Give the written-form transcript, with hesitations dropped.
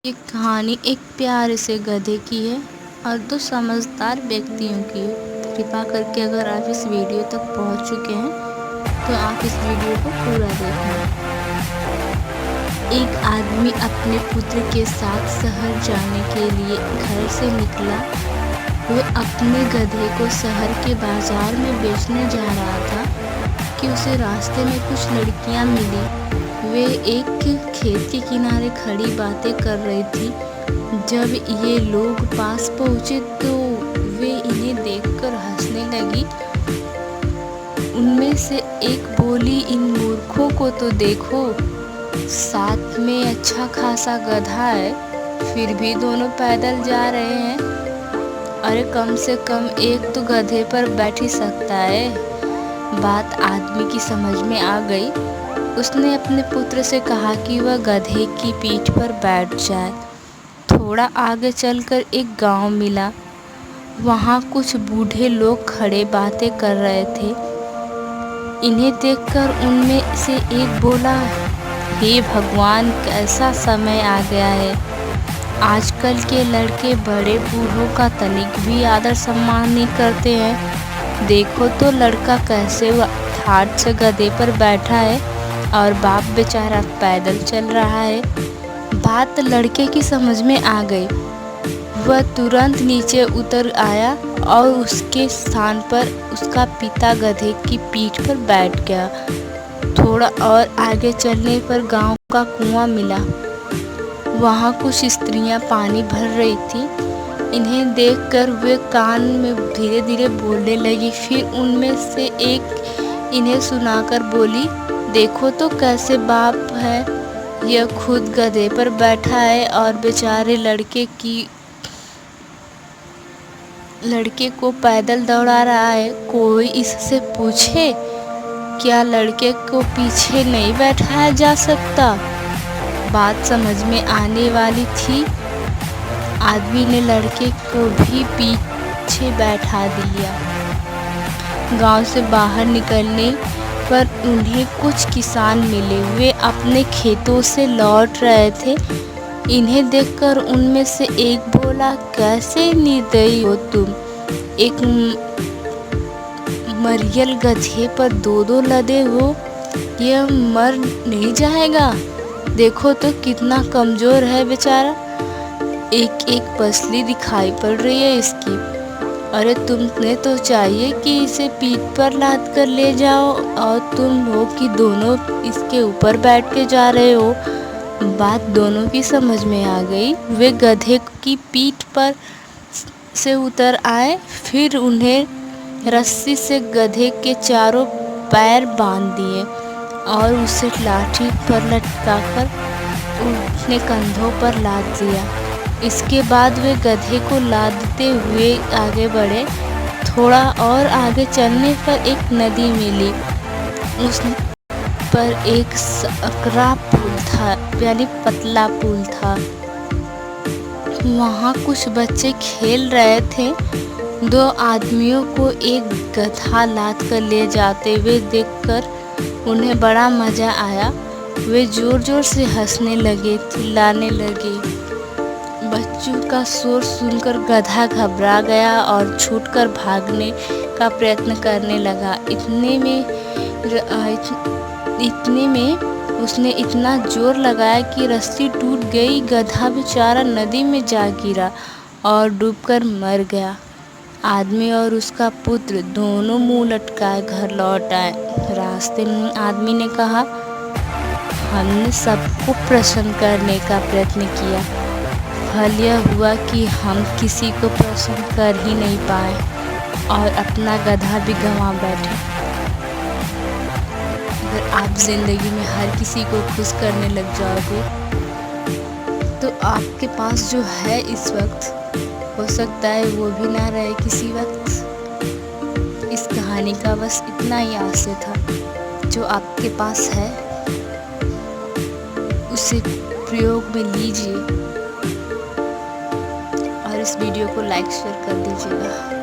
ये कहानी एक प्यारे से गधे की है और दो समझदार व्यक्तियों की है। कृपा करके अगर आप इस वीडियो तक पहुंच चुके हैं तो आप इस वीडियो को पूरा देखना। एक आदमी अपने पुत्र के साथ शहर जाने के लिए घर से निकला। वो अपने गधे को शहर के बाजार में बेचने जा रहा था कि उसे रास्ते में कुछ लड़कियां मिली। वे एक खेत के किनारे खड़ी बातें कर रही थी। जब ये लोग पास पहुंचे तो वे इन्हें देखकर हंसने लगी। उनमें से एक बोली, इन मूर्खों को तो देखो, साथ में अच्छा खासा गधा है, फिर भी दोनों पैदल जा रहे हैं। अरे कम से कम एक तो गधे पर बैठ ही सकता है। बात आदमी की समझ में आ गई। उसने अपने पुत्र से कहा कि वह गधे की पीठ पर बैठ जाए। थोड़ा आगे चलकर एक गांव मिला। वहां कुछ बूढ़े लोग खड़े बातें कर रहे थे। इन्हें देखकर उनमें से एक बोला, हे भगवान, कैसा समय आ गया है। आजकल के लड़के बड़े बूढ़ों का तनिक भी आदर सम्मान नहीं करते हैं। देखो तो लड़का कैसे ठाठ से गधे पर बैठा है और बाप बेचारा पैदल चल रहा है। बात लड़के की समझ में आ गई। वह तुरंत नीचे उतर आया और उसके स्थान पर उसका पिता गधे की पीठ पर बैठ गया। थोड़ा और आगे चलने पर गांव का कुआं मिला। वहां कुछ स्त्रियां पानी भर रही थी। इन्हें देखकर वे कान में धीरे धीरे बोलने लगी। फिर उनमें से एक इन्हें सुनाकर बोली, देखो तो कैसे बाप है, यह खुद गधे पर बैठा है और बेचारे लड़के को पैदल दौड़ा रहा है। कोई इससे पूछे, क्या लड़के को पीछे नहीं बैठाया जा सकता? बात समझ में आने वाली थी। आदमी ने लड़के को भी पीछे बैठा दिया। गांव से बाहर निकलने पर उन्हें कुछ किसान मिले। वे अपने खेतों से लौट रहे थे। इन्हें देखकर उनमें से एक बोला, कैसे निर्दयी हो तुम, एक मरियल गधे पर दो लदे हो, यह मर नहीं जाएगा? देखो तो कितना कमजोर है बेचारा, एक एक पसली दिखाई पड़ रही है इसकी। अरे तुमने तो चाहिए कि इसे पीठ पर लाद कर ले जाओ और तुम लोग कि दोनों इसके ऊपर बैठ के जा रहे हो। बात दोनों की समझ में आ गई। वे गधे की पीठ पर से उतर आए। फिर उन्हें रस्सी से गधे के चारों पैर बांध दिए और उसे लाठी पर लटकाकर अपने कंधों पर लाद दिया। इसके बाद वे गधे को लादते हुए आगे बढ़े। थोड़ा और आगे चलने पर एक नदी मिली। उस पर एक सकरा पुल था, यानी पतला पुल था। वहाँ कुछ बच्चे खेल रहे थे। दो आदमियों को एक गधा लाद कर ले जाते हुए देखकर उन्हें बड़ा मजा आया। वे जोर जोर से हंसने लगे, चिल्लाने लगे। बच्चों का शोर सुनकर गधा घबरा गया और छूटकर भागने का प्रयत्न करने लगा। इतने में उसने इतना जोर लगाया कि रस्सी टूट गई। गधा बेचारा नदी में जा गिरा और डूबकर मर गया। आदमी और उसका पुत्र दोनों मुंह लटकाए घर लौट आए। रास्ते में आदमी ने कहा, हमने सबको प्रसन्न करने का प्रयत्न किया, फल यह हुआ कि हम किसी को प्रसन्न कर ही नहीं पाए और अपना गधा भी गंवा बैठे। अगर आप जिंदगी में हर किसी को खुश करने लग जाओगे तो आपके पास जो है इस वक्त, हो सकता है वो भी ना रहे किसी वक्त। इस कहानी का बस इतना ही आशय था। जो आपके पास है उसे प्रयोग में लीजिए और इस वीडियो को लाइक शेयर कर दीजिएगा।